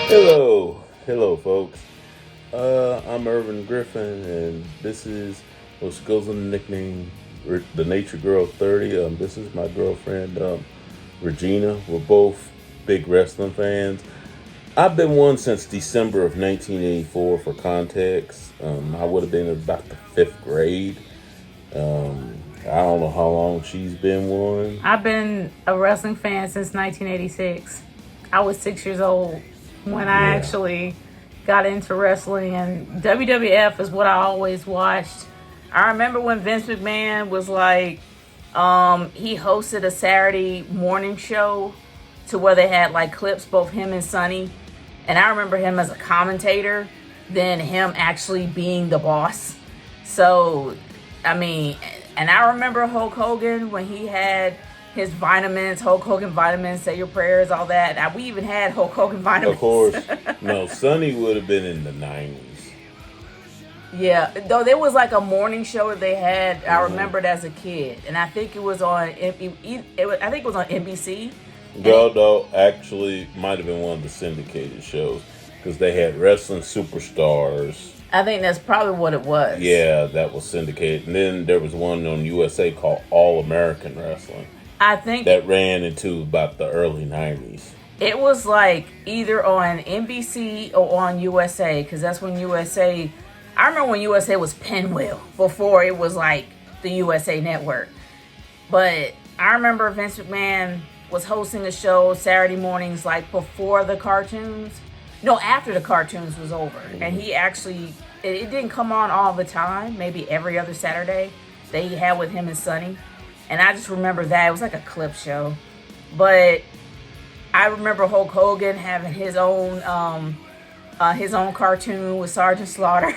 Hello, folks. I'm Irvin Griffin, and this is what goes on the nickname the Nature Girl 30. This is my girlfriend, Regina. We're both big wrestling fans. I've been one since December of 1984. For context, I would have been in about the fifth grade. I don't know how long she's been one. I've been a wrestling fan since 1986. I was 6 years old when I actually got into wrestling, and WWF is what I always watched. I remember when Vince McMahon was like, he hosted a Saturday morning show to where they had like clips, both him and Sonny. And I remember him as a commentator, then him actually being the boss. So, I mean, and I remember Hulk Hogan when he had his vitamins, Hulk Hogan vitamins, say your prayers, all that. Now, we even had Hulk Hogan vitamins. Of course, no, Sonny would have been in the 90s. Yeah, though there was like a morning show that they had. I remembered as a kid, and I think it was on. I think it was on NBC. No, actually, might have been one of the syndicated shows because they had wrestling superstars. I think that's probably what it was. Yeah, that was syndicated, and then there was one on USA called All American Wrestling. I think that ran into about the early 90s. It was like either on NBC or on USA, because that's when USA. I remember when USA was Pinwheel before it was like the USA Network. But I remember Vince McMahon was hosting a show Saturday mornings, like before the cartoons. No, after the cartoons was over. And he actually, it didn't come on all the time, maybe every other Saturday that he had with him and Sonny. And I just remember that. It was like a clip show. But I remember Hulk Hogan having his own cartoon with Sergeant Slaughter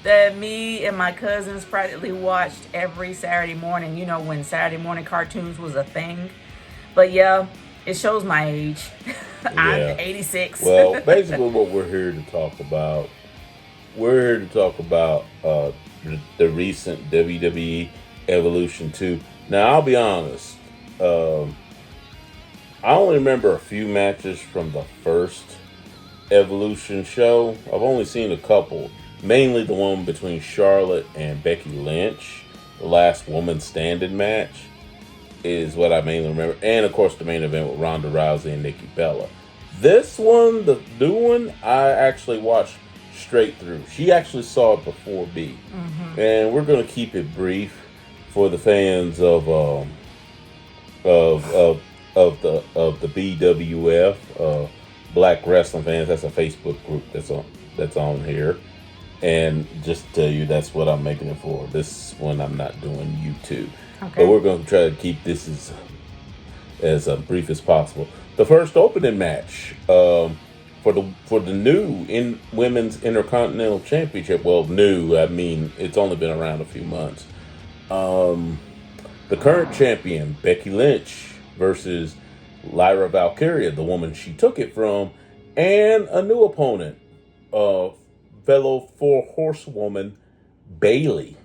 that me and my cousins practically watched every Saturday morning, you know, when Saturday morning cartoons was a thing. But yeah, it shows my age. I'm 86. Well, basically what we're here to talk about, the recent WWE Evolution 2. Now, I'll be honest, I only remember a few matches from the first Evolution show. I've only seen a couple, mainly the one between Charlotte and Becky Lynch. The last woman standing match is what I mainly remember. And, of course, the main event with Ronda Rousey and Nikki Bella. This one, the new one, I actually watched straight through. She actually saw it before me. Mm-hmm. And we're going to keep it brief for the fans of the BWF, Black Wrestling Fans. That's a Facebook group that's on here. And just to tell you, that's what I'm making it for. This one I'm not doing YouTube. Okay. But we're going to try to keep this as brief as possible. The first opening match for the new Women's Intercontinental Championship. Well, new, I mean, it's only been around a few months. The current champion, Becky Lynch, versus Lyra Valkyria, the woman she took it from, and a new opponent, fellow four horsewoman, Bayley.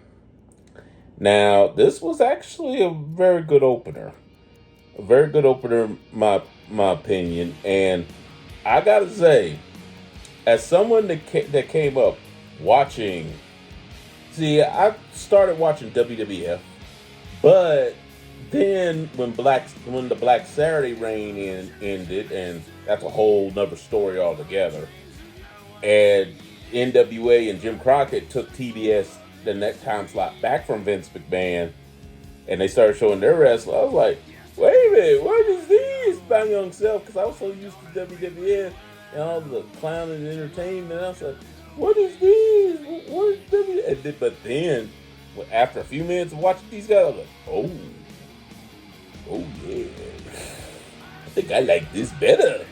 Now, this was actually a very good opener. My opinion. And I gotta say, as someone that came up watching, I started watching WWF, but then when the Black Saturday reign ended, and that's a whole nother story altogether, and NWA and Jim Crockett took TBS the next time slot back from Vince McMahon, and they started showing their wrestling, I was like, wait a minute, what is this? By my young self, because I was so used to WWF and all the clown and entertainment, and I was like, what is this? What is WWF? But then, after a few minutes of watching these guys, I was like, oh yeah, I think I like this better.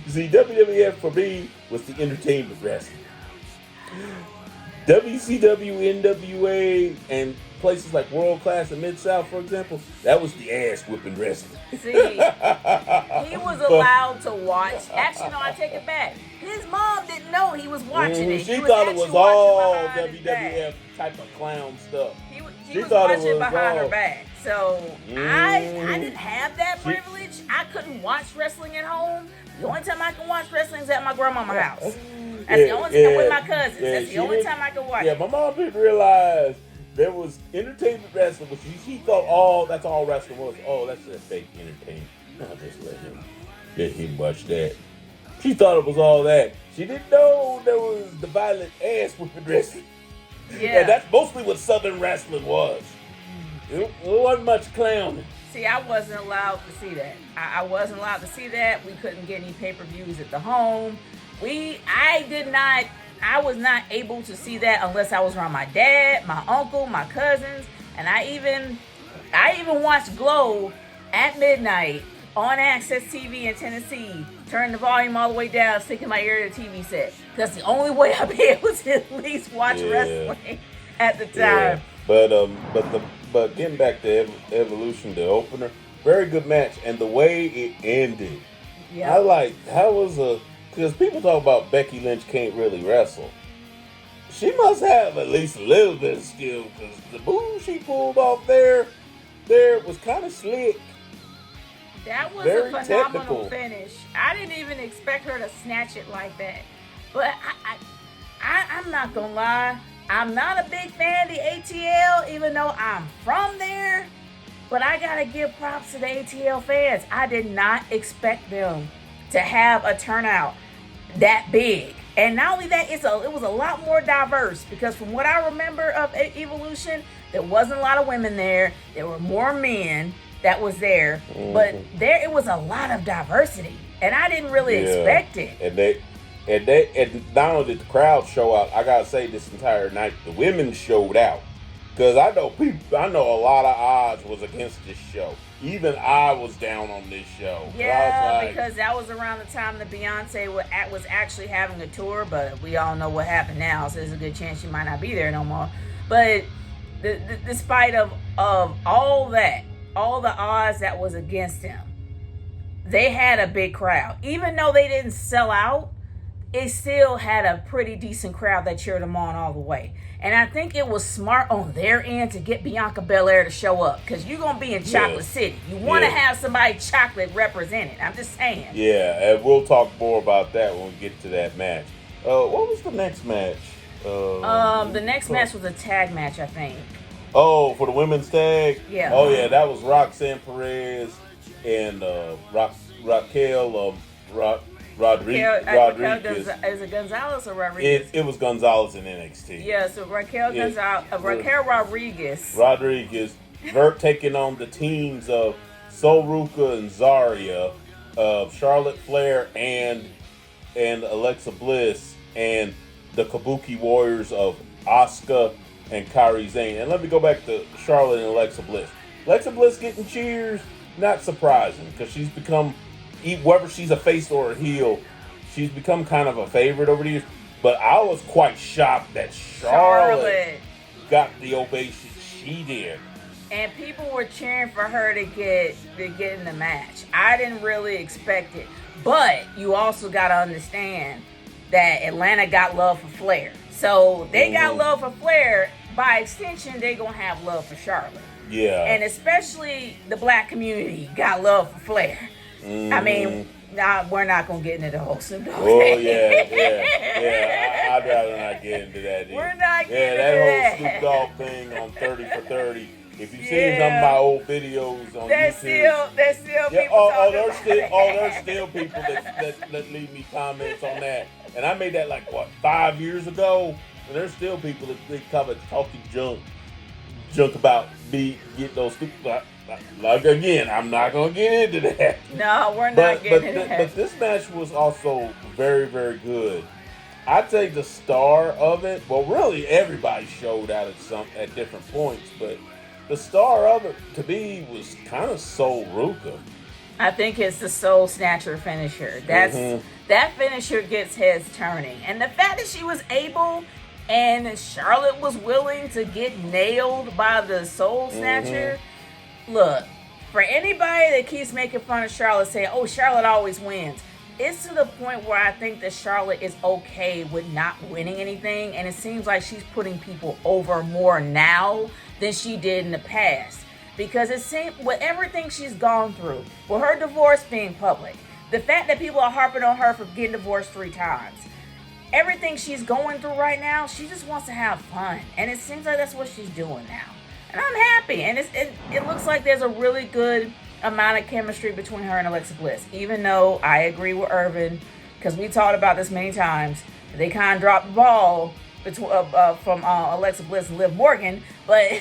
See, WWF for me was the entertainment wrestling. WCW, NWA, and places like World Class and Mid-South, for example, that was the ass-whipping wrestling. See, he was allowed to watch. Actually, no, I take it back. His mom didn't know he was watching it. She thought it was all WWF type of clown stuff. She was watching behind her back. So I Mm. didn't have that She, privilege. I couldn't watch wrestling at home. The only time I can watch wrestling is at my grandmama's house. That's the yeah, only time with yeah, my cousins. yeah. That's the She only didn't. time I can watch Yeah, it. my mom didn't realize there was entertainment wrestling, but she thought all that's all wrestling was. Oh, that's just fake entertainment. I'll just let him watch that. She thought it was all that. She didn't know there was the violent ass whipping wrestling. And Yeah. that's mostly what Southern wrestling was. It wasn't much clowning. See, I wasn't allowed to see that. I wasn't allowed to see that. We couldn't get any pay-per-views at the home. I was not able to see that unless I was around my dad, my uncle, my cousins, and I even watched Glow at midnight on Access TV in Tennessee. Turn the volume all the way down, sticking my ear to the TV set. That's the only way I'd be able to at least watch Yeah. wrestling at the Yeah, time. but getting back to Evolution, the opener, very good match, and the way it ended, I Yeah. like how was because people talk about Becky Lynch can't really wrestle. She must have at least a little bit of skill because the move she pulled off there was kind of slick, That was very a phenomenal technical. finish. I didn't even expect her to snatch it like that. But I'm not gonna lie. I'm not a big fan of the ATL, even though I'm from there. But I gotta give props to the ATL fans. I did not expect them to have a turnout that big. And not only that, it was a lot more diverse because from what I remember of Evolution, there wasn't a lot of women there. There were more men that was there, but there it was a lot of diversity, and I didn't really expect it. And not only did the crowd show out, I gotta say this entire night the women showed out. Cause I know a lot of odds was against this show. Even I was down on this show. Yeah, Like, because that was around the time that Beyonce was actually having a tour, but we all know what happened now, so there's a good chance she might not be there no more. But despite of all that, all the odds that was against him, they had a big crowd. Even though they didn't sell out, it still had a pretty decent crowd that cheered them on all the way. And I think it was smart on their end to get Bianca Belair to show up because you're going to be in Chocolate City. You want to have somebody chocolate represented. I'm just saying. Yeah, and we'll talk more about that when we get to that match. What was the next match? The next match was a tag match, I think. Oh, for the women's tag? Yeah. Oh, yeah, that was Roxanne Perez and Raquel Rodriguez. Is it Gonzalez or Rodriguez? It was Gonzalez in NXT. Yeah, so Raquel Rodriguez. Rodriguez, taking on the teams of Sol Ruka and Zarya, of Charlotte Flair and Alexa Bliss, and the Kabuki Warriors of Asuka and Kairi Sane. And let me go back to Charlotte and Alexa Bliss. Alexa Bliss getting cheers, not surprising, because she's become, whether she's a face or a heel, she's become kind of a favorite over the years. But I was quite shocked that Charlotte got the ovation she did. And people were cheering for her to get in the match. I didn't really expect it. But you also got to understand that Atlanta got love for Flair. So they got love for Flair. By extension, they're going to have love for Charlotte. Yeah. And especially the black community got love for Flair. I mean, we're not going to get into the whole Snoop Dogg thing. I'd rather not get into that. We're not getting that into whole Snoop Dogg thing on 30 for 30. If you've seen some of my old videos on there's YouTube. There's still people there's still people that leave me comments on that. And I made that 5 years ago. And there's still people that comment talking junk about me getting those stupid. Again, I'm not gonna get into that. No, we're not getting into that. But this match was also very, very good. I'd say the star of it. Well, really, everybody showed out at different points, but the star of it to me was kind of Sol Ruka. I think it's the Soul Snatcher finisher. That finisher gets heads turning, and the fact that she was able. And Charlotte was willing to get nailed by the Soul Snatcher. Look, for anybody that keeps making fun of Charlotte, saying, oh, Charlotte always wins. It's to the point where I think that Charlotte is okay with not winning anything. And it seems like she's putting people over more now than she did in the past. because it seemed with everything she's gone through, with her divorce being public, the fact that people are harping on her for getting divorced 3 times, everything she's going through right now, she just wants to have fun, and it seems like that's what she's doing now, and I'm happy. And it looks like there's a really good amount of chemistry between her and Alexa Bliss, even though I agree with Irvin, because we talked about this many times. They kind of dropped the ball between from Alexa Bliss and Liv Morgan, but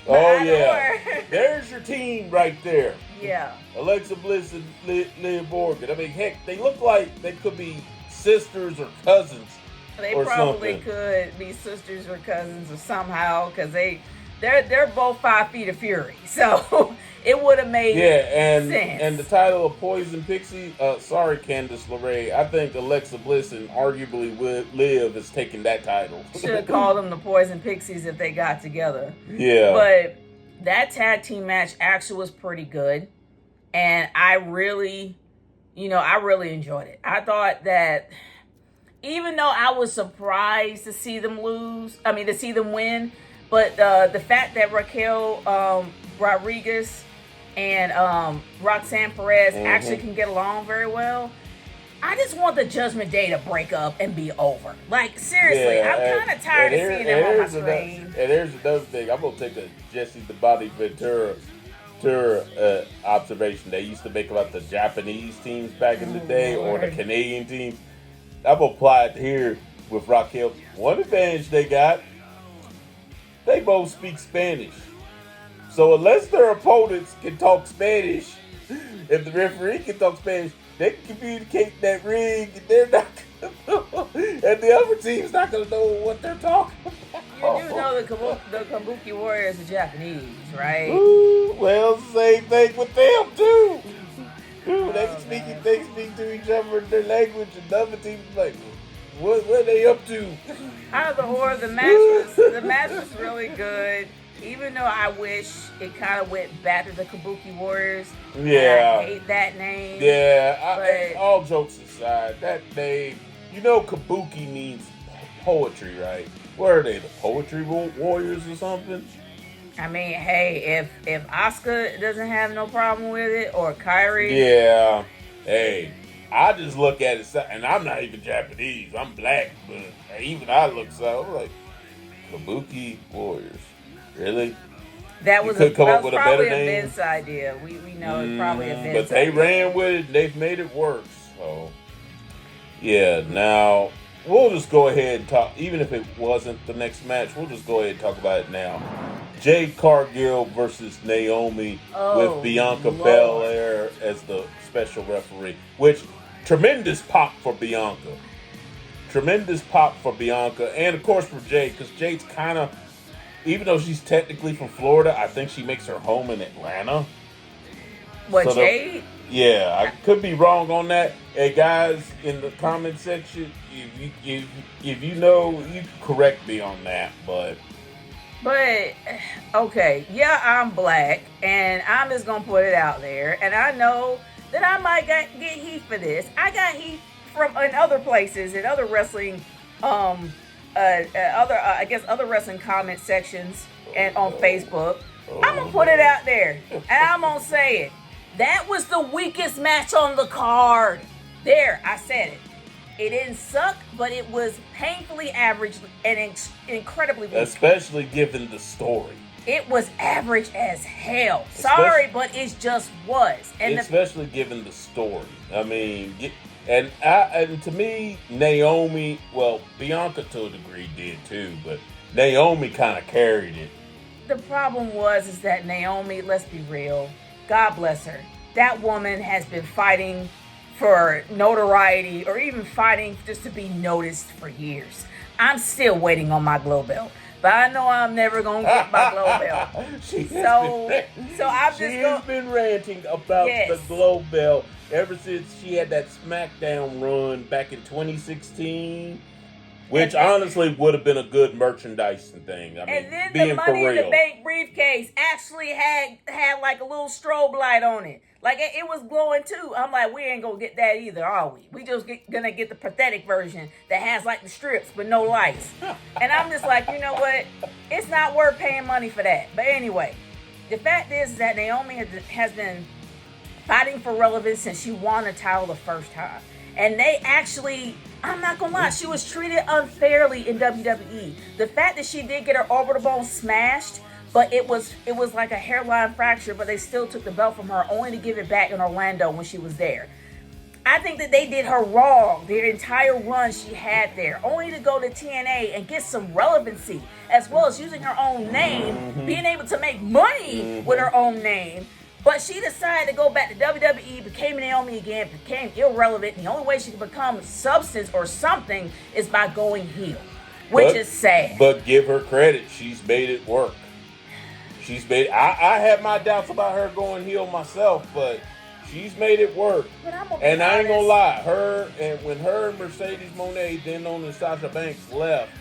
oh yeah, there's your team right there. Yeah, Alexa Bliss and Liv Morgan. I mean, heck, they look like they could be sisters or cousins. They or probably something. could be sisters or cousins or somehow, because they're both 5 feet of fury, so it would have made and sense. And the title of Poison Pixie, sorry Candice LeRae, I think Alexa Bliss and arguably Liv is taking that title. Should have called them the Poison Pixies if they got together. Yeah, but that tag team match actually was pretty good, and I really enjoyed it. I thought that even though I was surprised to see them win, but the fact that Raquel Rodriguez and Roxanne Perez actually can get along very well, I just want the Judgment Day to break up and be over. Like, seriously, I'm kind of tired of seeing them on my screen. And here's another thing. I'm going to take a Jesse the Body Ventura observation they used to make about the Japanese teams back in the day, or the Canadian teams. I'm going to apply it here with Raquel. One advantage they got, they both speak Spanish. So unless their opponents can talk Spanish, if the referee can talk Spanish, they can communicate in that ring, and they're not and the other team's not going to know what they're talking about. You do know the Kabuki Warriors are Japanese, right? Ooh, well, same thing with them, too. Dude, they speak to each other in their language, and the other team's like, what are they up to? Out of the horror, the match was really good. Even though I wish it kind of went back to the Kabuki Warriors. Yeah. I hate that name. Yeah, all jokes aside, that name, Kabuki means poetry, right? What are they, the Poetry Warriors or something? I mean, hey, if Asuka doesn't have no problem with it, or Kairi. Yeah. Hey, I just look at it, and I'm not even Japanese. I'm black, but even I look so. I'm like, Kabuki Warriors. Really? That was probably a Vince idea. We know it's probably a Vince idea. But they ran with it, and they've made it work. So, yeah, now, we'll just go ahead and talk. Even if it wasn't the next match, we'll just go ahead and talk about it now. Jade Cargill versus Naomi with Bianca Belair as the special referee. Which, tremendous pop for Bianca. Tremendous pop for Bianca. And, of course, for Jade, because Jade's kind of... Even though she's technically from Florida, I think she makes her home in Atlanta. What, Jade? Yeah, I could be wrong on that. Hey, guys, in the comment section, if you know, you can correct me on that. But, okay, yeah, I'm black, and I'm just going to put it out there. And I know that I might get heat for this. I got heat in other places, in other wrestling other wrestling comment sections and on Facebook. I'm gonna put it out there, and I'm gonna say it. That was the weakest match on the card. There, I said it. It didn't suck, but it was painfully average and incredibly weak. Especially given the story. It was average as hell. Sorry, but it just was. And especially given the story. I mean, and to me, Naomi, well, Bianca to a degree did too, but Naomi kind of carried it. The problem is that Naomi, let's be real, God bless her, that woman has been fighting for notoriety or even fighting just to be noticed for years. I'm still waiting on my glow belt, but I know I'm never going to get my glow belt. She's been ranting about the glow belt ever since she had that SmackDown run back in 2016, which honestly would have been a good merchandising thing. I mean, and then the Money in the Bank briefcase actually had like a little strobe light on it. Like, it was glowing too. I'm like, we ain't gonna get that either, are we? We just gonna get the pathetic version that has like the strips but no lights. And I'm just like, you know what? It's not worth paying money for that. But anyway, The fact is that Naomi has been fighting for relevance since she won the title the first time. And they actually, I'm not gonna lie, she was treated unfairly in WWE. The fact that she did get her orbital bone smashed, but it was like a hairline fracture, but they still took the belt from her only to give it back in Orlando when she was there. I think that they did her wrong their entire run she had there, only to go to TNA and get some relevancy, as well as using her own name, being able to make money with her own name. But she decided to go back to WWE, became Naomi again, became irrelevant. And the only way she can become substance or something is by going heel, which is sad. But give her credit. She's made it work. I had my doubts about her going heel myself, but she's made it work. And I ain't gonna lie, when her and Mercedes Moné, then on the Sasha Banks left,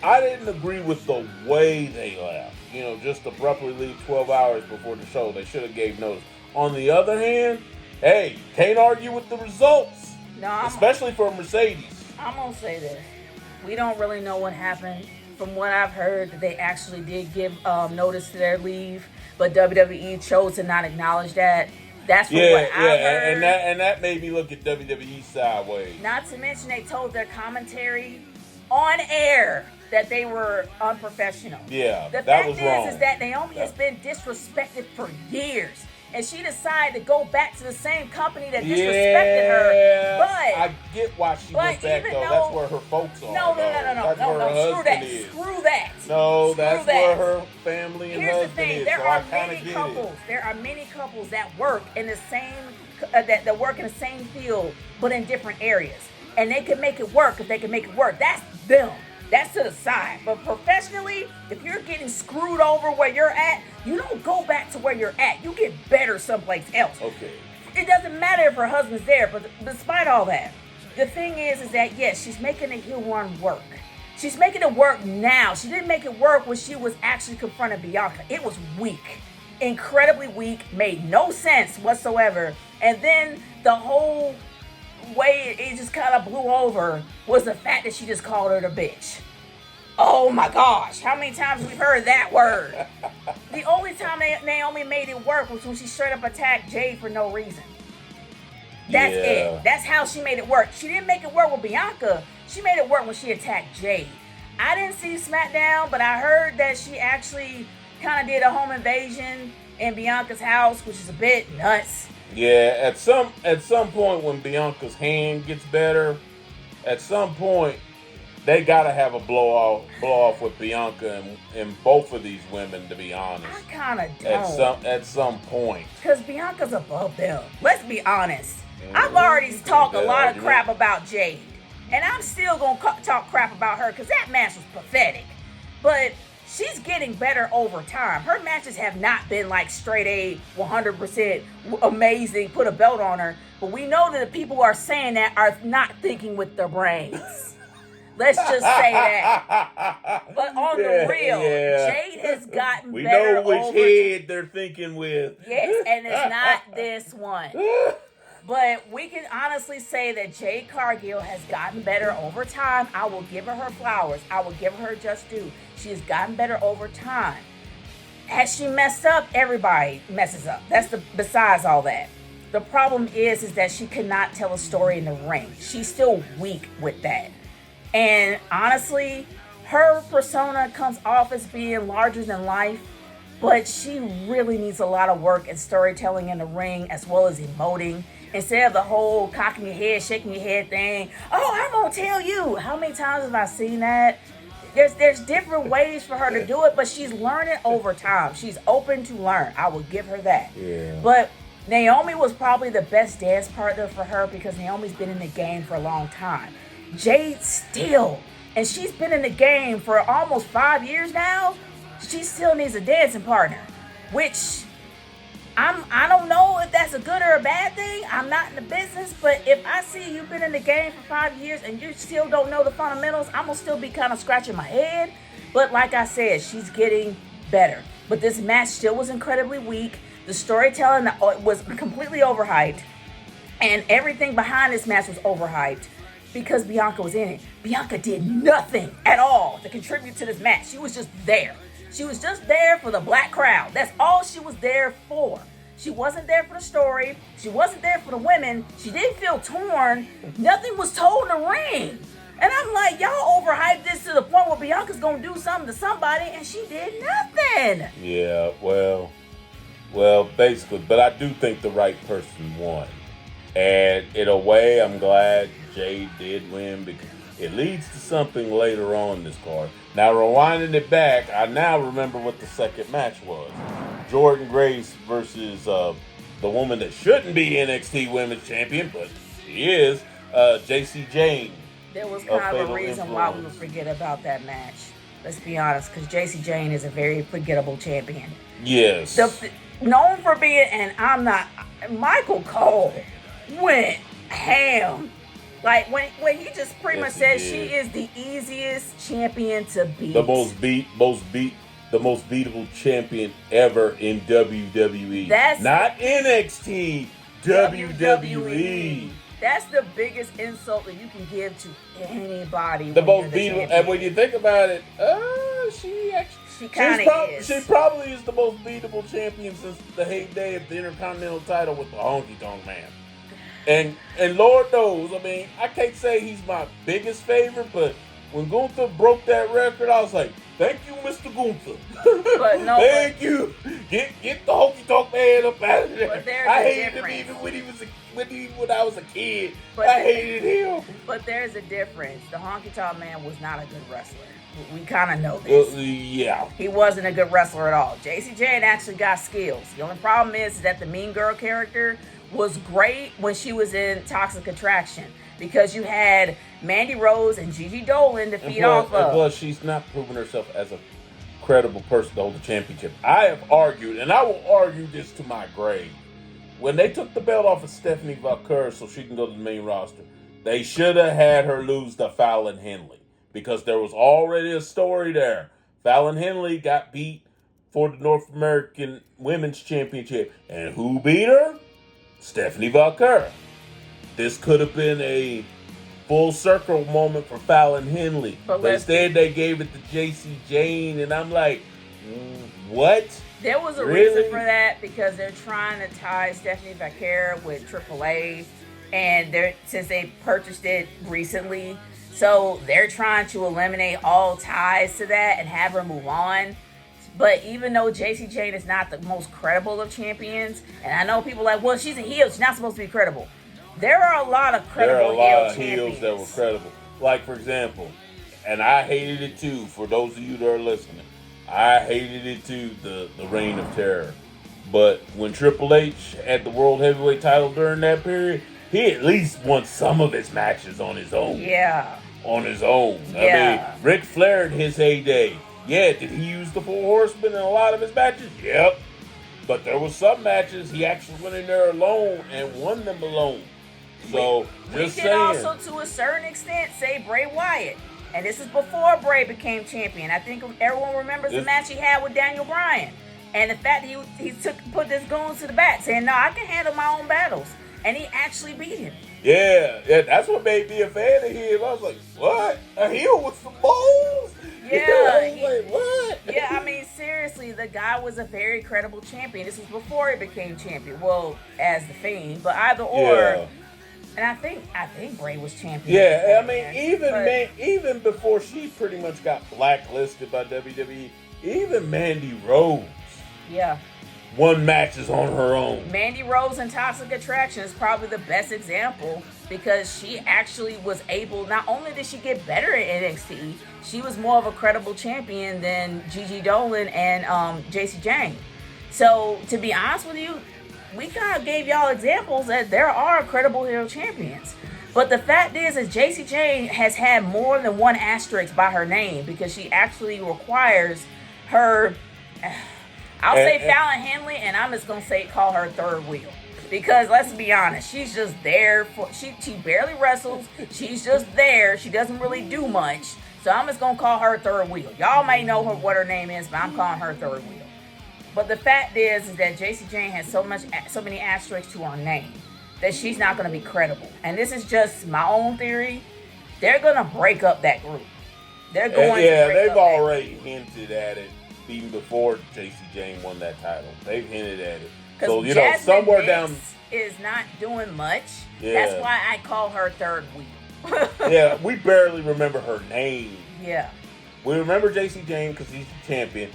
I didn't agree with the way they left. Just abruptly leave 12 hours before the show. They should have gave notice. On the other hand, hey, can't argue with the results. No, especially for Mercedes. I'm gonna say this. We don't really know what happened. From what I've heard, that they actually did give notice to their leave, but WWE chose to not acknowledge that. That's what I heard. And that made me look at WWE sideways. Not to mention they told their commentary on air that they were unprofessional. Yeah, that was wrong. Is that Naomi has been disrespected for years. And she decided to go back to the same company that disrespected her. But I get why she went back, though. That's where her folks are. No. Screw that. No, that's where her family and husband is. Here's the thing. There are many couples that work in the same that work in the same field, but in different areas. And they can make it work if they can make it work. That's them. That's to the side. But professionally, if you're getting screwed over where you're at, you don't go back to where you're at. You get better someplace else. Okay. It doesn't matter if her husband's there, but despite all that, the thing is that, yes, she's making the heel run work. She's making it work now. She didn't make it work when she was actually confronting Bianca. It was weak. Incredibly weak. Made no sense whatsoever. And then the whole way it just kind of blew over was the fact that she just called her the bitch. Oh my gosh, how many times we've heard that word? The only time Naomi made it work was when she straight up attacked Jade for no reason. That's it. That's how she made it work. She didn't make it work with Bianca. She made it work when she attacked Jade. I didn't see SmackDown, but I heard that she actually kind of did a home invasion in Bianca's house, which is a bit nuts. Yeah, at some point when Bianca's hand gets better, at some point they gotta have a blow off with Bianca and both of these women, to be honest. I kinda don't. At some point. Because Bianca's above them. Let's be honest. I've already talked a lot of crap about Jade. And I'm still gonna talk crap about her because that match was pathetic. But she's getting better over time. Her matches have not been like straight A, 100% amazing, put a belt on her. But we know that the people who are saying that are not thinking with their brains. Let's just say that. But on the real, Jade has gotten better. We know which head they're thinking with. Yes, and it's not this one. But we can honestly say that Jade Cargill has gotten better over time. I will give her flowers. I will give her just due. She has gotten better over time. Has she messed up? Everybody messes up. Besides all that. The problem is that she cannot tell a story in the ring. She's still weak with that. And honestly, her persona comes off as being larger than life, but she really needs a lot of work and storytelling in the ring as well as emoting. Instead of the whole cocking your head, shaking your head thing. Oh, I'm gonna tell you. How many times have I seen that? There's different ways for her to do it, but she's learning over time. She's open to learn. I will give her that. Yeah. But Naomi was probably the best dance partner for her because Naomi's been in the game for a long time. Jade still, and she's been in the game for almost 5 years now. She still needs a dancing partner, which I don't know if that's a good or a bad thing. I'm not in the business, but if I see you've been in the game for 5 years and you still don't know the fundamentals, I'm gonna still be kind of scratching my head. But like I said, she's getting better. But this match still was incredibly weak. The storytelling was completely overhyped, and everything behind this match was overhyped because Bianca was in it. Bianca did nothing at all to contribute to this match. She was just there. She was just there for the black crowd. That's all she was there for. She wasn't there for the story. She wasn't there for the women. She didn't feel torn. Nothing was told in the ring. And I'm like, y'all overhyped this to the point where Bianca's going to do something to somebody, and she did nothing. Yeah, well, basically. But I do think the right person won. And in a way, I'm glad Jade did win because it leads to something later on in this card. Now, rewinding it back, I now remember what the second match was. Jordynne Grace versus the woman that shouldn't be NXT Women's Champion, but she is, Jacy Jayne. There was kind of a reason why we would forget about that match. Let's be honest, because Jacy Jayne is a very forgettable champion. Yes. Known for being, and I'm not, Michael Cole went ham. Like, when he just pretty much said she is the easiest champion to beat. The most beatable champion ever in WWE. That's not NXT, WWE. That's the biggest insult that you can give to anybody. The most beatable, and when you think about it, she probably is the most beatable champion since the heyday of the Intercontinental title with the Honky Tonk Man. And Lord knows, I mean, I can't say he's my biggest favorite, but when Gunther broke that record, I was like, thank you, Mr. Gunther. Thank you. Get the Honky Tonk Man up out of there. I hated him even when I was a kid. I hated him. But there's a difference. The Honky Tonk Man was not a good wrestler. We kind of know this. Yeah. He wasn't a good wrestler at all. Jacy Jayne actually got skills. The only problem is that the Mean Girl character was great when she was in Toxic Attraction because you had Mandy Rose and Gigi Dolan to feed off of. Plus, she's not proven herself as a credible person to hold the championship. I have argued, and I will argue this to my grave. When they took the belt off of Stephanie Valkyrie so she can go to the main roster, they should have had her lose to Fallon Henley because there was already a story there. Fallon Henley got beat for the North American Women's Championship. And who beat her? Stephanie Valkyrie. This could have been a full circle moment for Fallon Henley. But instead they gave it to Jacy Jayne, and I'm like, what? There was a reason for that because they're trying to tie Stephanie Valkyrie with AAA, and since they purchased it recently, so they're trying to eliminate all ties to that and have her move on. But even though Jacy Jayne is not the most credible of champions, and I know people are like, well, she's a heel, she's not supposed to be credible. There are a lot of credible heels that were credible. Like, for example, and I hated it too, for those of you that are listening, I hated it too, the Reign of Terror. But when Triple H had the World Heavyweight title during that period, he at least won some of his matches on his own. Yeah. On his own. Yeah. I mean, Ric Flair in his heyday. Yeah, did he use the Four Horsemen in a lot of his matches? Yep. But there was some matches he actually went in there alone and won them alone. So, we can also, to a certain extent, say Bray Wyatt. And this is before Bray became champion. I think everyone remembers the match he had with Daniel Bryan. And the fact that he put this goons to the back, saying, no, I can handle my own battles. And he actually beat him. Yeah, that's what made me a fan of him. I was like, what? A heel with some balls? Yeah. I was like, what? Yeah, I mean, seriously, the guy was a very credible champion. This was before he became champion. Well, as the Fiend, but either or. Yeah. And I think Bray was champion. Yeah, I mean, even before she pretty much got blacklisted by WWE, even Mandy Rose. Yeah. Won matches on her own. Mandy Rose in Toxic Attraction is probably the best example because she actually was able, not only did she get better at NXT, she was more of a credible champion than Gigi Dolan and Jacy Jayne. So, to be honest with you, we kind of gave y'all examples that there are credible hero champions. But the fact is Jacy Jayne has had more than one asterisk by her name because she actually requires her... I'll say Fallon Henley, and I'm just going to call her third wheel. Because let's be honest, she's just there. She barely wrestles. She's just there. She doesn't really do much. So I'm just going to call her third wheel. Y'all may know what her name is, but I'm calling her third wheel. But the fact is that Jacy Jayne has so many asterisks to her name that she's not going to be credible. And this is just my own theory. They're going to break up that group. They're going to break they've up already hinted at it. even before JC Jane won that title. They've hinted at it. Because So, Jasmine somewhere Nix down. is not doing much. Yeah. That's why I call her third wheel. Yeah, we barely remember her name. Yeah. We remember JC Jane because he's the champion.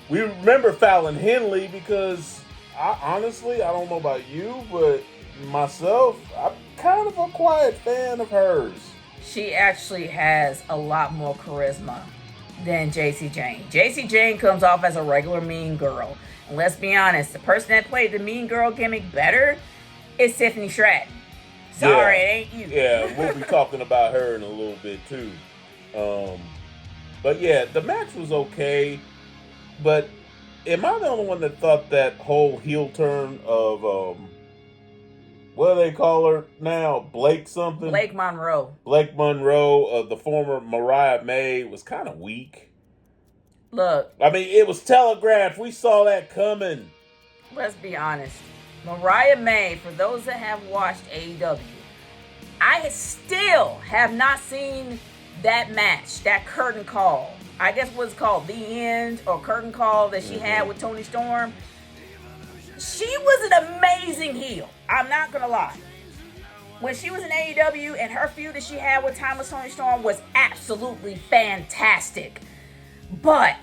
We remember Fallon Henley because, honestly, I don't know about you, but myself, I'm kind of a quiet fan of hers. She actually has a lot more charisma than JC Jane. JC Jane comes off as a regular mean girl. And let's be honest, the person that played the mean girl gimmick better is Tiffany Stratton. Sorry, Yeah. it ain't you. Yeah, we'll be talking about her in a little bit too. But yeah, the match was okay. But am I the only one that thought that whole heel turn of what do they call her now? Blake something? Blake Monroe. Blake Monroe, the former Mariah May, was kind of weak. Look, I mean, it was telegraphed. We saw that coming. let's be honest. Mariah May, for those that have watched AEW, I still have not seen that match, that curtain call. I guess what's called The End or curtain call that she had with Toni Storm. She was an amazing heel. I'm not going to lie. When she was in AEW and her feud that she had with Timeless Toni Storm was absolutely fantastic. But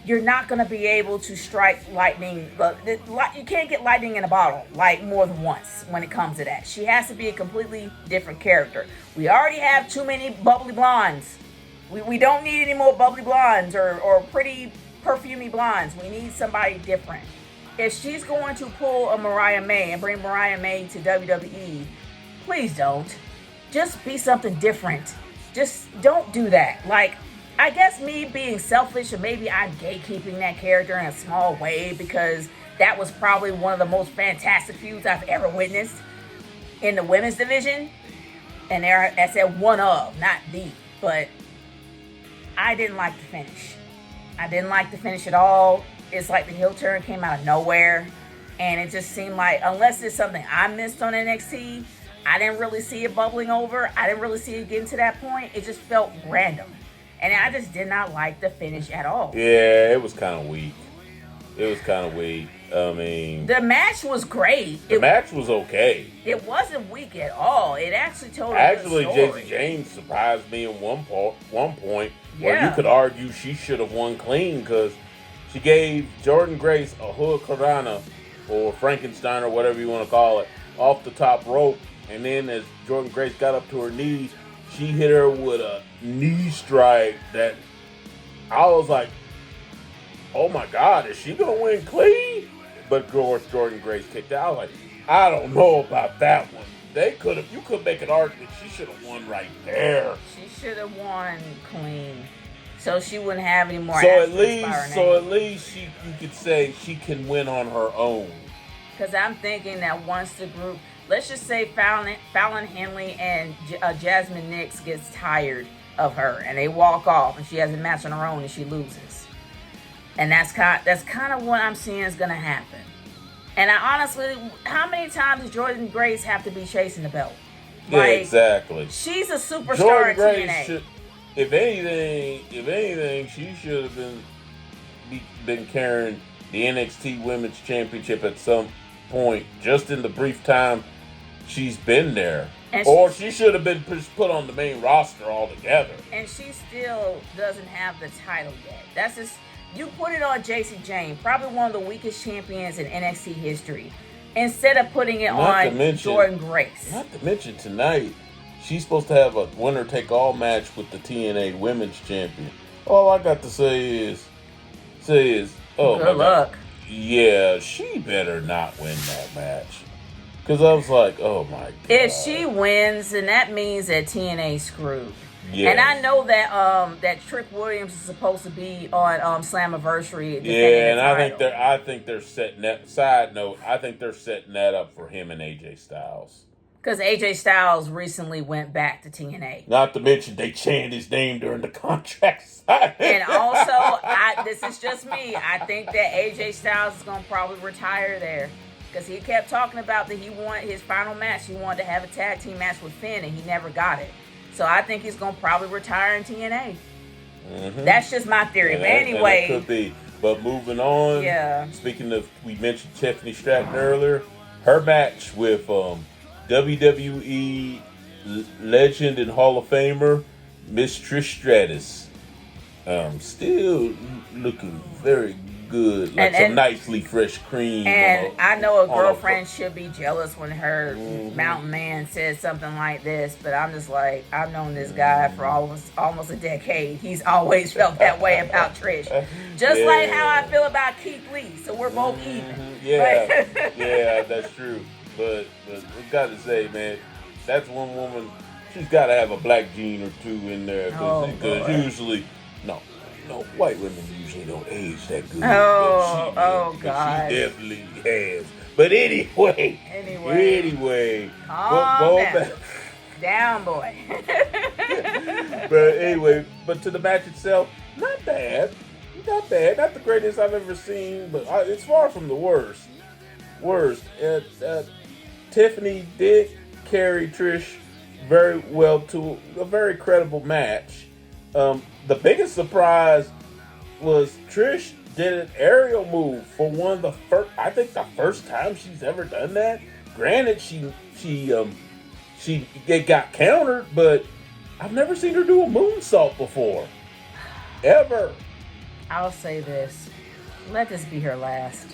you're not going to be able to strike lightning. You can't get lightning in a bottle like more than once when it comes to that. She has to be a completely different character. We already have too many bubbly blondes. We don't need any more bubbly blondes or pretty perfumey blondes. We need somebody different. If she's going to pull a Mariah May and bring Mariah May to WWE, please don't. Just be something different. Just don't do that. Like, I guess me being selfish, or maybe I'm gatekeeping that character in a small way because that was probably one of the most fantastic feuds I've ever witnessed in the women's division. And there, I said one of, not the. But I didn't like the finish. I didn't like the finish at all. It's like the heel turn came out of nowhere. And it just seemed like, unless it's something I missed on NXT, I didn't really see it bubbling over. I didn't really see it getting to that point. It just felt random. And I just did not like the finish at all. Yeah, it was kind of weak. I mean, the match was great. The match was okay. It wasn't weak at all. It actually told a Actually, good story. JC Jane surprised me in one point where Yeah. you could argue she should have won clean because she gave Jordan Grace a hurricanrana or Frankenstein or whatever you want to call it off the top rope, and then as Jordan Grace got up to her knees, she hit her with a knee strike that I was like, oh my God, is she going to win clean? But of course, Jordan Grace kicked out. I was like, I don't know about that one. You could make an argument she should have won right there. She should have won clean, so she wouldn't have any more. So at least you could say she can win on her own. Because I'm thinking that once the group, let's just say Fallon Henley and Jasmine Nix gets tired of her and they walk off and she has a match on her own and she loses. And that's kind of what I'm seeing is going to happen. And I honestly, how many times does Jordan Grace have to be chasing the belt? Yeah, exactly. She's a superstar Jordan at Grace TNA. if anything, she should have been carrying the NXT Women's Championship at some point, just in the brief time she's been there. Or she should have been put on the main roster altogether. And she still doesn't have the title yet. That's just, you put it on JC Jane, probably one of the weakest champions in NXT history, instead of putting it on Jordan Grace. Not to mention tonight, she's supposed to have a winner-take-all match with the TNA Women's Champion. All I got to say is, oh, good luck. God. Yeah, she better not win that match. Because I was like, oh my God. If she wins, then that means that TNA's screwed. Yes. And I know that that Trick Williams is supposed to be on Slammiversary. Yeah, and I think they're setting that. Side note, I think they're setting that up for him and AJ Styles. Because AJ Styles recently went back to TNA. Not to mention they chanted his name during the contract signing. And also, this is just me, I think that AJ Styles is going to probably retire there. Because he kept talking about that he wanted his final match. He wanted to have a tag team match with Finn, and he never got it. So I think he's going to probably retire in TNA. Mm-hmm. That's just my theory. But anyway. It could be. But moving on. Yeah. Speaking of, we mentioned Tiffany Stratton earlier. Her match with WWE legend and Hall of Famer Miss Trish Stratus. Still looking very good, like some nicely fresh cream. And I know a girlfriend should be jealous when her mountain man says something like this, but I'm just like, I've known this guy for almost a decade. He's always felt that way about Trish. Just like how I feel about Keith Lee, so we're both even. Yeah, yeah, that's true. But I gotta say, man, that's one woman, she's gotta have a black gene or two in there, because usually, no, white women usually don't age that good. Oh, God. She definitely has. But anyway. Go back. Down, boy. But anyway, but to the match itself, not bad. Not the greatest I've ever seen, but it's far from the worst. Tiffany did carry Trish very well to a very credible match. The biggest surprise was Trish did an aerial move for one of the first, I think the first time she's ever done that. Granted, she got countered, but I've never seen her do a moonsault before. Ever. I'll say this. Let this be her last.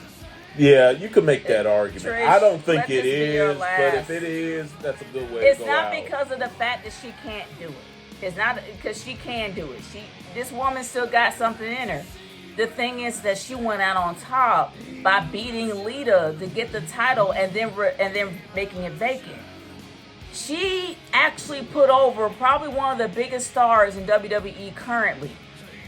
Yeah, you could make that argument. Trish, I don't think it is, but if it is, that's a good way it's to go out. It's not because of the fact that she can't do it. It's not because she can do it. This woman still got something in her. The thing is that she went out on top by beating Lita to get the title and then making it vacant. She actually put over probably one of the biggest stars in WWE currently.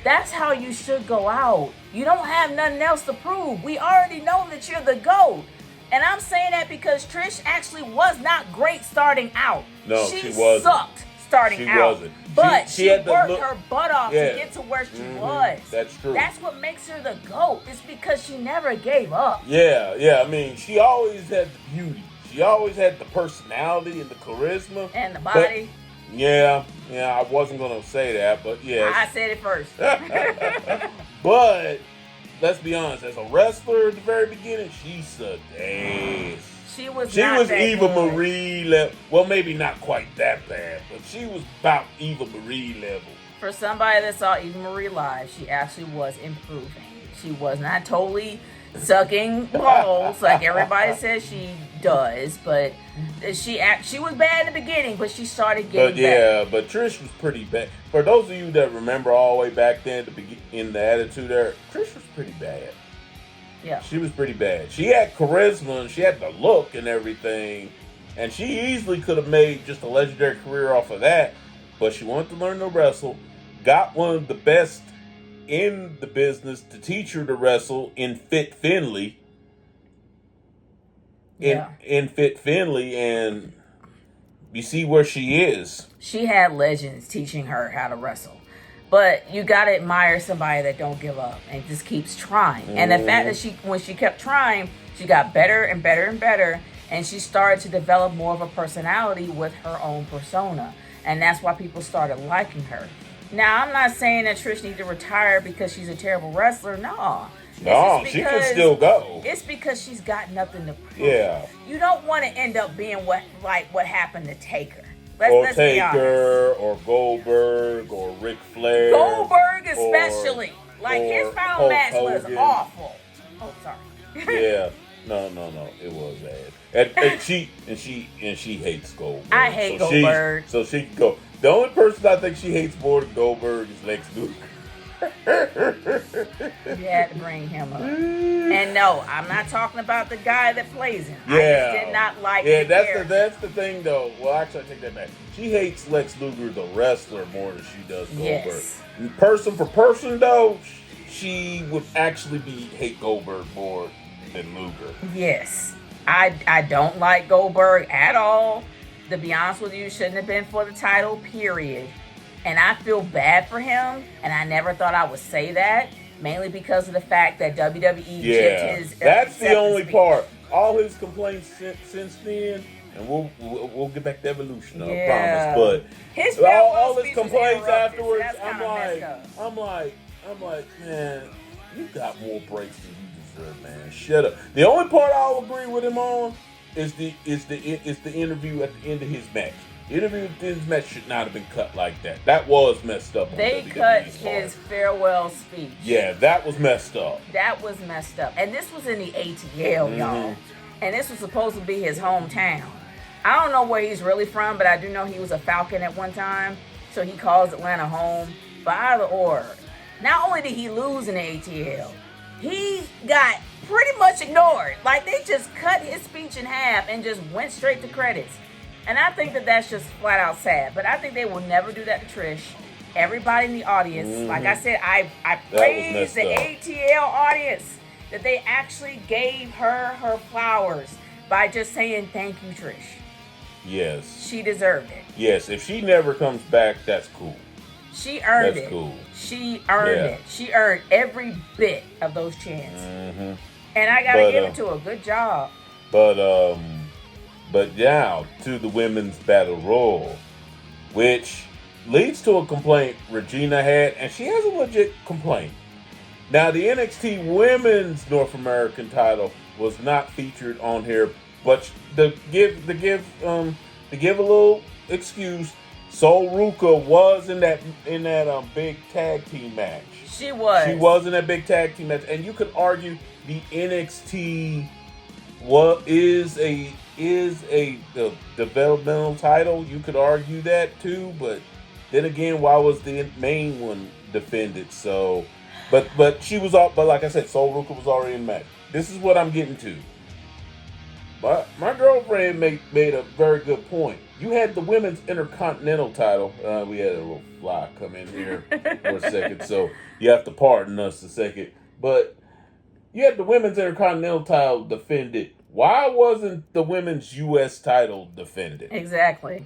That's how you should go out. You don't have nothing else to prove. We already know that you're the GOAT. And I'm saying that because Trish actually was not great starting out. No, she wasn't. Sucked starting out. Wasn't. But she worked her butt off to get to where she was. That's true. That's what makes her the GOAT. It's because she never gave up. Yeah. I mean, she always had the beauty. She always had the personality and the charisma. And the body. Yeah, I wasn't going to say that, but yeah. I said it first. But, let's be honest, as a wrestler at the very beginning, she sucked ass. She was Eva Marie level. Well, maybe not quite that bad, but she was about Eva Marie level. For somebody that saw Eva Marie live, she actually was improving. She was not totally sucking balls like everybody says she does, but she was bad in the beginning, but she started getting better. But Trish was pretty bad. For those of you that remember all the way back then, in the Attitude Era, Trish was pretty bad. Yeah, she was pretty bad. She had charisma and she had the look and everything, and she easily could have made just a legendary career off of that. But she wanted to learn to wrestle. Got one of the best in the business to teach her to wrestle in Fit Finley. In Fit Finley, and you see where she is. She had legends teaching her how to wrestle. But you gotta admire somebody that don't give up and just keeps trying. And the fact that when she kept trying, she got better and better and better, and she started to develop more of a personality with her own persona. And that's why people started liking her. Now, I'm not saying that Trish needs to retire because she's a terrible wrestler. No. No, she can still go. It's because she's got nothing to prove. Yeah. You don't want to end up being what happened to Taker. Let's Taker, or Goldberg, or Ric Flair. Goldberg especially. His final match was awful. Oh, sorry. Yeah. No. It was bad. And she hates Goldberg. I hate Goldberg. So she can go. The only person I think she hates more than Goldberg is Lex Luger. You had to bring him up. And no, I'm not talking about the guy that plays him. Yeah. I just did not like his character. That's the thing though. Well, actually I take that back. She hates Lex Luger the wrestler more than she does Goldberg. Yes. Person for person though, she would actually hate Goldberg more than Luger. Yes. I don't like Goldberg at all. To be honest with you, shouldn't have been for the title, period. And I feel bad for him, and I never thought I would say that, mainly because of the fact that WWE chipped his... That's the only part. All his complaints since then, and we'll get back to Evolution, I promise. But all his complaints afterwards, I'm like, man, You got more breaks than you deserve, man. Shut up. The only part I'll agree with him on is the interview at the end of his match. The interview at the end of his match should not have been cut like that. That was messed up. They cut his farewell speech. Yeah, that was messed up. That was messed up. And this was in the ATL, y'all. And this was supposed to be his hometown. I don't know where he's really from, but I do know he was a Falcon at one time. So he calls Atlanta home. But either or, not only did he lose in the ATL, he got pretty much ignored. Like, they just cut his speech in half and just went straight to credits. And I think that that's just flat out sad. But I think they will never do that to Trish. Everybody in the audience, like I said, I praise the ATL audience that they actually gave her flowers by just saying thank you, Trish. Yes. She deserved it. Yes, if she never comes back, that's cool. She earned it. That's cool. She earned it. She earned every bit of those chants. And I gotta give it to her. Good job. But now to the women's battle royal, which leads to a complaint Regina had, and she has a legit complaint. Now, the NXT Women's North American title was not featured on here, but to give a little excuse, Sol Ruka was in that big tag team match. She was. She was in that big tag team match, and you could argue the NXT is a developmental title. You could argue that too, but then again, why was the main one defended? So, but she was but like I said, Sol Ruka was already in the match. This is what I'm getting to. But my girlfriend made a very good point. You had the women's intercontinental title. We had a little fly come in here for a second, so you have to pardon us a second. But you had the women's intercontinental title defended. Why wasn't the women's U.S. title defended? Exactly.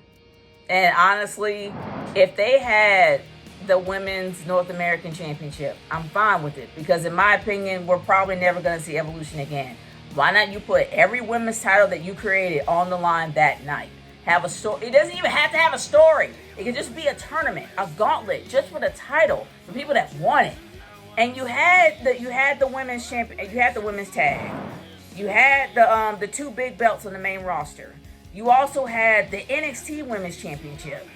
And honestly, if they had the women's North American Championship, I'm fine with it. Because in my opinion, we're probably never going to see Evolution again. Why not you put every women's title that you created on the line that night? Have a story. It doesn't even have to have a story. It can just be a tournament, a gauntlet, just for the title, for people that want it. And you had the women's champion, you had the women's tag. You had the two big belts on the main roster. You also had the NXT Women's Championship.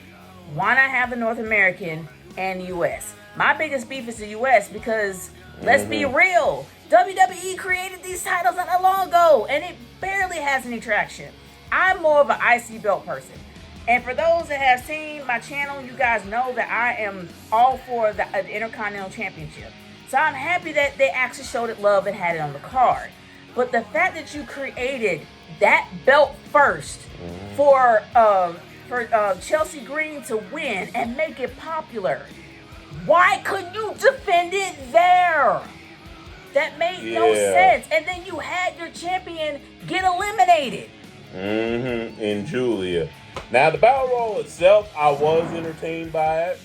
Why not have the North American and the US? My biggest beef is the US because, let's be real, WWE created these titles not that long ago, and it barely has any traction. I'm more of an IC belt person. And for those that have seen my channel, you guys know that I am all for the Intercontinental Championship. So I'm happy that they actually showed it love and had it on the card. But the fact that you created that belt first for Chelsea Green to win and make it popular, why couldn't you defend it there? That made no sense. And then you had your champion get eliminated. And Julia. Now, the Battle Royal itself, I was entertained by it.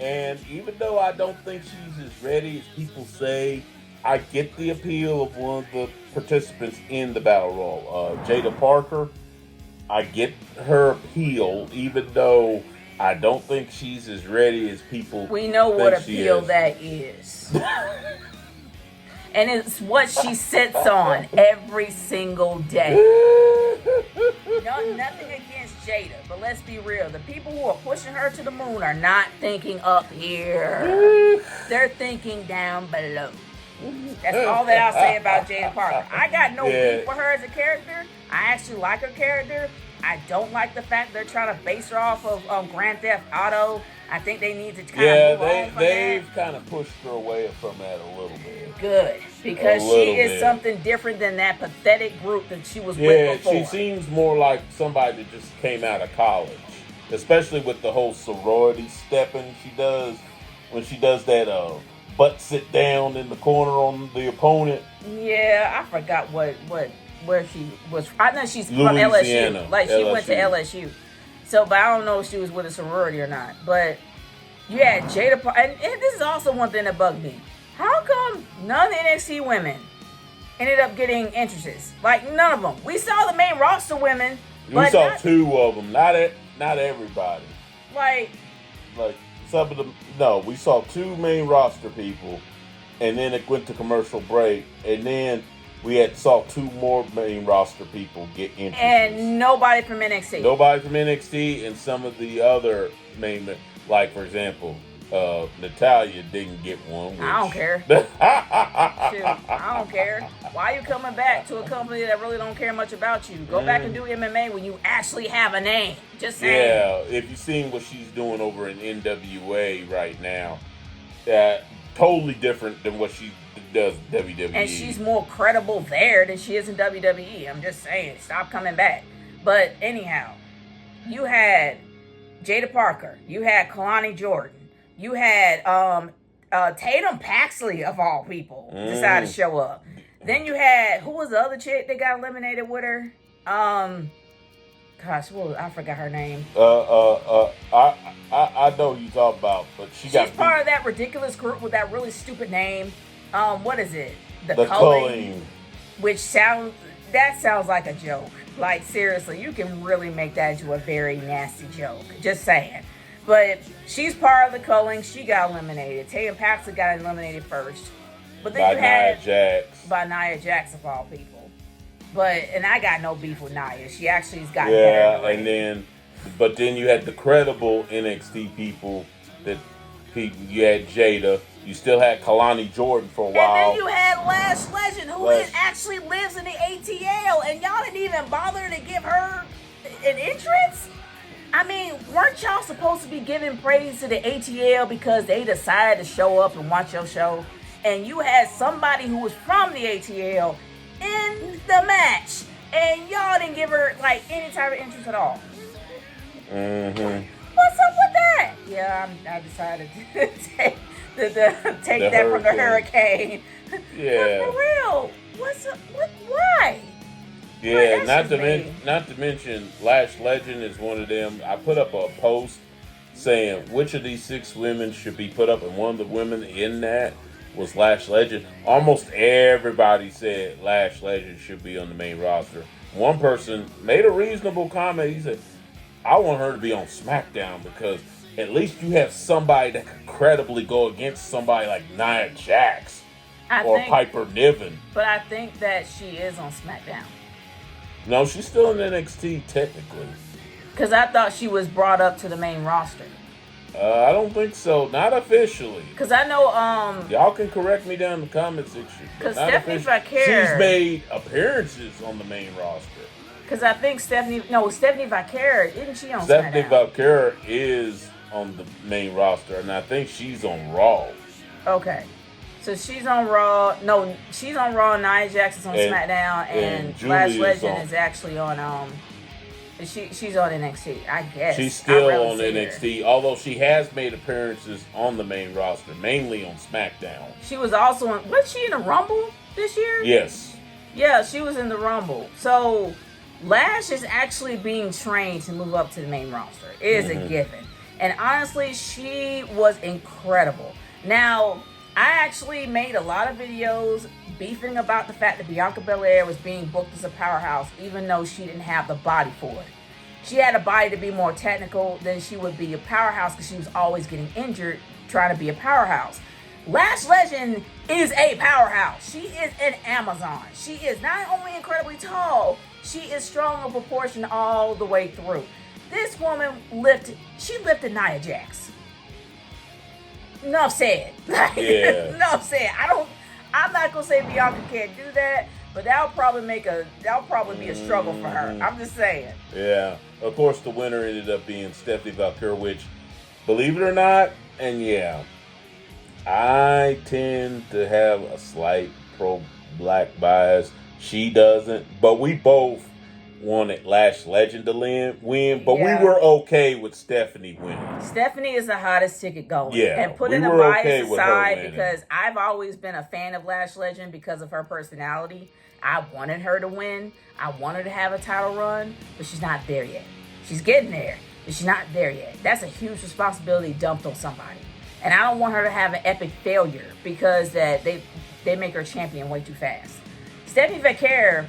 And even though I don't think she's as ready as people say, I get the appeal of one of the participants in the Battle Royal. Jada Parker, I get her appeal, even though I don't think she's as ready as people We know what appeal is. that is. And it's what she sits on every single day. No, nothing against Jada, but let's be real. The people who are pushing her to the moon are not thinking up here. They're thinking down below. That's all that I'll say about Jada Parker. I got no beef for her as a character. I actually like her character. I don't like the fact they're trying to base her off of Grand Theft Auto. I think they need to kind of move on from they've that. kind of pushed her away from that a little bit. Good, because she is something different than that pathetic group that she was with before. She seems more like somebody that just came out of college, especially with the whole sorority stepping she does when she does that butt sit down in the corner on the opponent. Yeah, I forgot where she was. I know she's from Louisiana. LSU. Like, she went to LSU. So, but I don't know if she was with a sorority or not. But, yeah, Jada Parker. And this is also one thing that bugged me. How come none of the NXT women ended up getting entrances? Like, none of them. We saw the main roster women. We saw two of them. Not everybody. Like some of them. No, we saw two main roster people. and then it went to commercial break, and then we saw 2 more main roster people get introduced. And nobody from NXT. Nobody from NXT, and some of the other main, like for example, Natalia didn't get one. I don't care. Shoot, I don't care. Why are you coming back to a company that really don't care much about you? Go back and do MMA when you actually have a name. Just saying. Yeah, if you've seen what she's doing over in NWA right now, totally different than what she does in WWE. And she's more credible there than she is in WWE. I'm just saying, stop coming back. But anyhow, you had Jada Parker, you had Kalani Jordan, you had Tatum Paxley of all people decide to show up. Then you had, who was the other chick that got eliminated with her? I forgot her name. I know who you talk about, but she's part of that ridiculous group with that really stupid name. What is it? The Culling. Which sounds like a joke. Like seriously, you can really make that into a very nasty joke. Just saying. But she's part of the Culling. She got eliminated. Tatum Paxley got eliminated first. But then by Nia Jax of all people. And I got no beef with Nia. She actually's got better. But then you had the credible NXT people you had Jada. You still had Kalani Jordan for a while. And then you had Lash Legend, who actually lives in the ATL, and y'all didn't even bother to give her an entrance? I mean, weren't y'all supposed to be giving praise to the ATL because they decided to show up and watch your show? And you had somebody who was from the ATL in the match, and y'all didn't give her like any type of entrance at all. Mm-hmm. What's up with that? Yeah, I decided to take that from the Hurricane. Yeah. But for real, what's up? Why? Yeah, not to mention, Lash Legend is one of them. I put up a post saying which of these 6 women should be put up, and one of the women in that was Lash Legend. Almost everybody said Lash Legend should be on the main roster. One person made a reasonable comment. He said, I want her to be on SmackDown because at least you have somebody that could credibly go against somebody like Nia Jax or Piper Niven. But I think that she is on SmackDown. No, she's still in NXT technically. Because I thought she was brought up to the main roster. I don't think so. Not officially. Because I know... y'all can correct me down in the comment section. Because Stephanie Vaquer... She's made appearances on the main roster. Because I think Stephanie Vaquer, isn't she on Stephanie SmackDown? Vaquer is on the main roster, and I think she's on Raw. Okay. So she's on Raw. No, she's on Raw. Nia Jax is on SmackDown, and Lash Legend is actually on. She's on NXT, I guess. She's still on NXT, although she has made appearances on the main roster, mainly on SmackDown. She was also in. Was she in the Rumble this year? Yes. Yeah, she was in the Rumble. So Lash is actually being trained to move up to the main roster. It is a given. And honestly, she was incredible. Now, I actually made a lot of videos beefing about the fact that Bianca Belair was being booked as a powerhouse, even though she didn't have the body for it. She had a body to be more technical than she would be a powerhouse because she was always getting injured trying to be a powerhouse. Lash Legend is a powerhouse. She is an Amazon. She is not only incredibly tall, she is strong in proportion all the way through. This woman lifted Nia Jax. Enough said. Yeah. Enough said. I'm not gonna say Bianca can't do that, but that'll probably be a struggle for her. I'm just saying. Yeah. Of course, the winner ended up being Stephanie Vaquer, which, believe it or not, and yeah, I tend to have a slight pro-black bias. She doesn't, but we both wanted Lash Legend to win, but we were okay with Stephanie winning. Stephanie is the hottest ticket going. Yeah, and putting the bias aside, because I've always been a fan of Lash Legend because of her personality. I wanted her to win. I want her to have a title run, but she's not there yet. She's getting there, but she's not there yet. That's a huge responsibility dumped on somebody. And I don't want her to have an epic failure because that they make her champion way too fast. Stephanie Vaquer,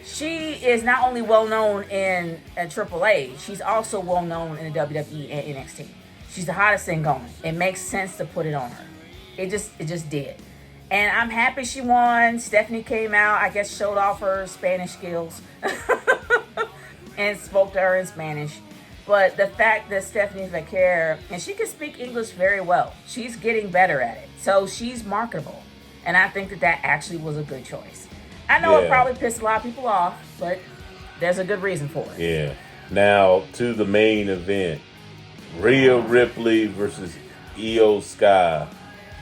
she is not only well known in AAA, she's also well known in the WWE and NXT. She's the hottest thing going. It makes sense to put it on her. It just did. And I'm happy she won. Stephanie came out, I guess, showed off her Spanish skills and spoke to her in Spanish. But the fact that Stephanie Vaquer, and she can speak English very well, she's getting better at it. So she's marketable. And I think that that actually was a good choice. I know it probably pissed a lot of people off, but there's a good reason for it. Yeah. Now, to the main event. Rhea Ripley versus Io Sky.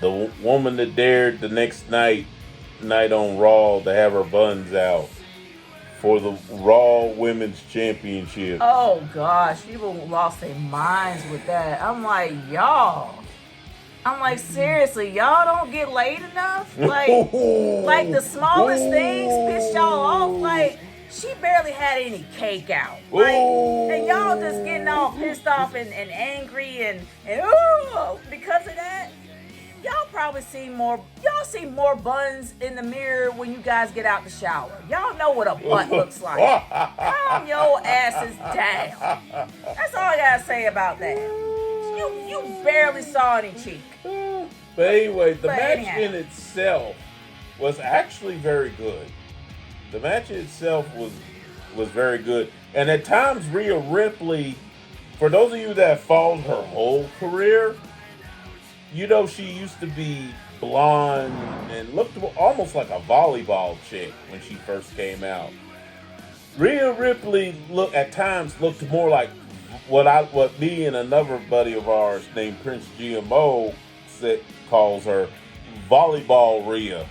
The woman that dared the next night on Raw to have her buns out for the Raw Women's Championship. Oh, gosh. People lost their minds with that. I'm like, y'all. I'm like, seriously, y'all don't get laid enough? Like the smallest things piss y'all off? Like, she barely had any cake out. Like, and y'all just getting all pissed off and angry and because of that. Y'all probably see more buns in the mirror when you guys get out the shower. Y'all know what a butt looks like. Calm your asses down. That's all I gotta say about that. You barely saw any cheek. But anyway, the match in itself was actually very good. The match itself was very good. And at times Rhea Ripley, for those of you that followed her whole career, you know she used to be blonde and looked almost like a volleyball chick when she first came out. Rhea Ripley at times looked more like what me and another buddy of ours named Prince GMO calls her volleyball Rhea,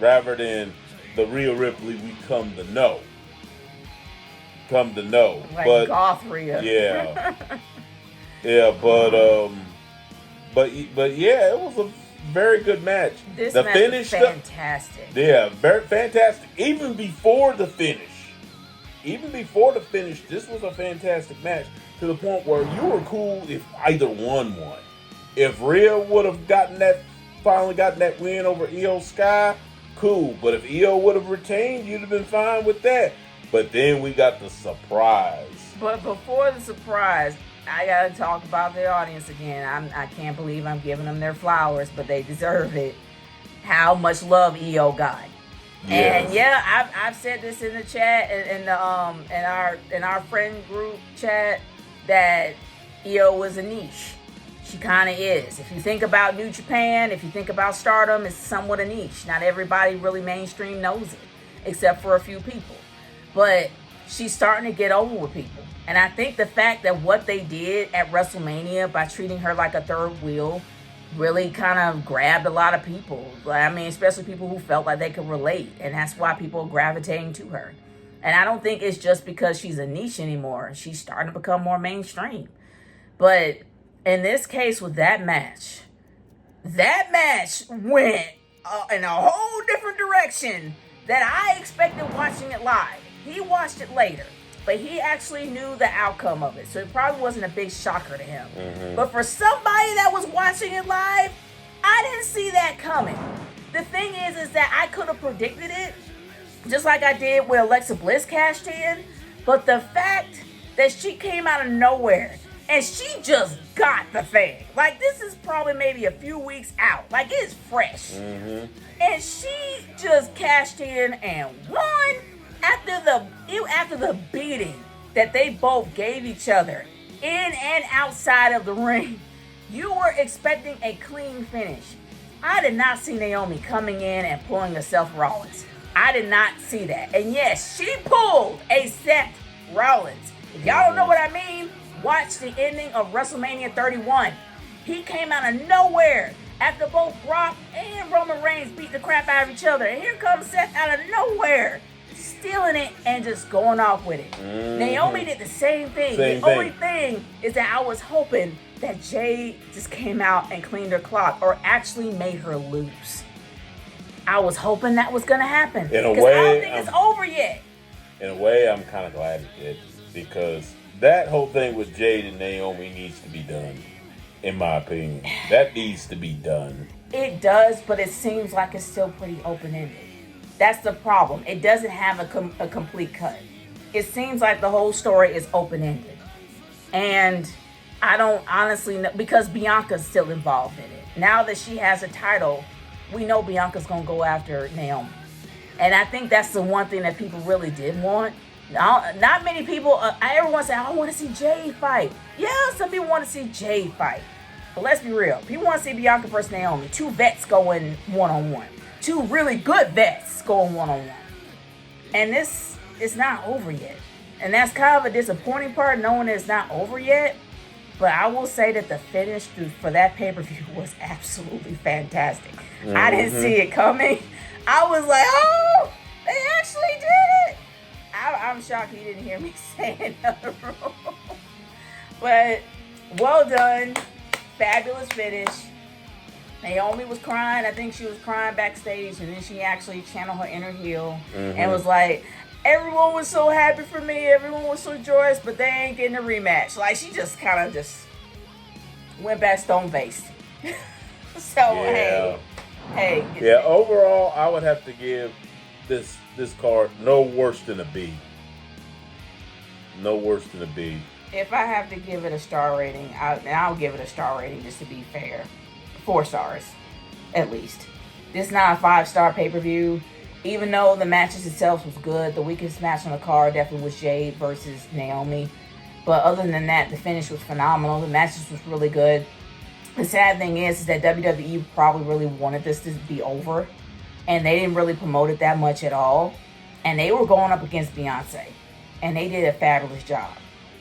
rather than the Rhea Ripley we come to know. Like but goth Rhea. Yeah. Yeah, but yeah, it was a very good match. This match was fantastic. Yeah, very fantastic. Even before the finish, this was a fantastic match to the point where you were cool if either one won. If Rhea would have finally gotten that win over Io Sky, cool. But if Io would have retained, you'd have been fine with that. But then we got the surprise. But before the surprise, I gotta talk about the audience again. I can't believe I'm giving them their flowers, but they deserve it. How much love Io got. Yes. And yeah, I've said this in the chat in our friend group chat that Io was a niche. She kind of is. If you think about New Japan, if you think about Stardom, it's somewhat a niche. Not everybody really mainstream knows it, except for a few people. But she's starting to get over with people. And I think the fact that what they did at WrestleMania by treating her like a third wheel really kind of grabbed a lot of people. I mean, especially people who felt like they could relate. And that's why people are gravitating to her. And I don't think it's just because she's a niche anymore. She's starting to become more mainstream. But in this case with that match went in a whole different direction that I expected watching it live. He watched it later, but he actually knew the outcome of it. So it probably wasn't a big shocker to him. Mm-hmm. But for somebody that was watching it live, I didn't see that coming. The thing is that I could have predicted it, just like I did when Alexa Bliss cashed in. But the fact that she came out of nowhere and she just got the thing. Like, this is probably maybe a few weeks out. Like, it's fresh. Mm-hmm. And she just cashed in and won after the beating that they both gave each other in and outside of the ring. You were expecting a clean finish. I did not see Naomi coming in and pulling a Seth Rollins. I did not see that. And yes, she pulled a Seth Rollins. If y'all don't know what I mean, watch the ending of WrestleMania 31. He came out of nowhere after both Brock and Roman Reigns beat the crap out of each other. And here comes Seth out of nowhere, stealing it and just going off with it. Mm-hmm. Naomi did the same thing. Only thing is that I was hoping that Jade just came out and cleaned her clock or actually made her lose. I was hoping that was going to happen. In a way, I don't think it's over yet. In a way, I'm kind of glad it did, because that whole thing with Jade and Naomi needs to be done, in my opinion. That needs to be done. It does, but it seems like it's still pretty open-ended. That's the problem. It doesn't have a complete cut. It seems like the whole story is open-ended. And I don't honestly know, because Bianca's still involved in it. Now that she has a title, we know Bianca's gonna go after Naomi. And I think that's the one thing that people really did want. Not many people, everyone said, I want to see Jade fight. Yeah, some people want to see Jade fight. But let's be real. People want to see Bianca versus Naomi. Two vets going one-on-one. Two really good vets going one-on-one. And this is not over yet. And that's kind of a disappointing part, knowing it's not over yet. But I will say that the finish for that pay-per-view was absolutely fantastic. Mm-hmm. I didn't see it coming. I was like, oh, they actually did it. I'm shocked you didn't hear me say it in the room. But well done. Fabulous finish. Naomi was crying. I think she was crying backstage, and then she actually channeled her inner heel and was like, everyone was so happy for me. Everyone was so joyous, but they ain't getting a rematch. Like, she just kind of just went back stone-faced. So, yeah. Hey. Yeah, overall, I would have to give this card no worse than a B. No worse than a B. If I have to give it a star rating, I'll give it a star rating just to be fair. 4 stars, at least. This is not a 5-star pay-per-view. Even though the matches itself was good, the weakest match on the card definitely was Jade versus Naomi. But other than that, the finish was phenomenal. The matches was really good. The sad thing is that WWE probably really wanted this to be over. And they didn't really promote it that much at all. And they were going up against Beyonce. And they did a fabulous job.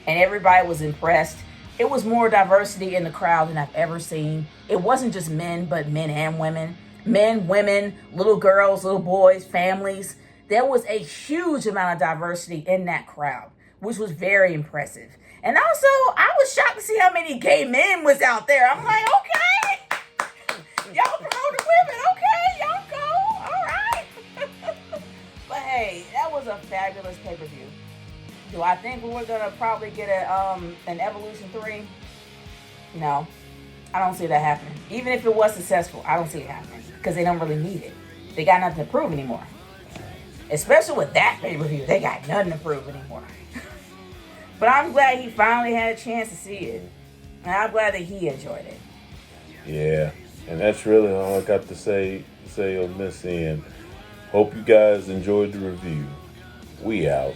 And everybody was impressed. It was more diversity in the crowd than I've ever seen. It wasn't just men, but men and women. Men, women, little girls, little boys, families. There was a huge amount of diversity in that crowd, which was very impressive. And also, I was shocked to see how many gay men was out there. I'm like, okay, y'all promoting women, okay, y'all go, all right. But hey, that was a fabulous pay-per-view. Do I think we're gonna probably get an Evolution 3? No, I don't see that happening. Even if it was successful, I don't see it happening because they don't really need it. They got nothing to prove anymore. Especially with that pay-per-view, they got nothing to prove anymore. But I'm glad he finally had a chance to see it, and I'm glad that he enjoyed it. Yeah, and that's really all I got to say on this end. Hope you guys enjoyed the review. We out.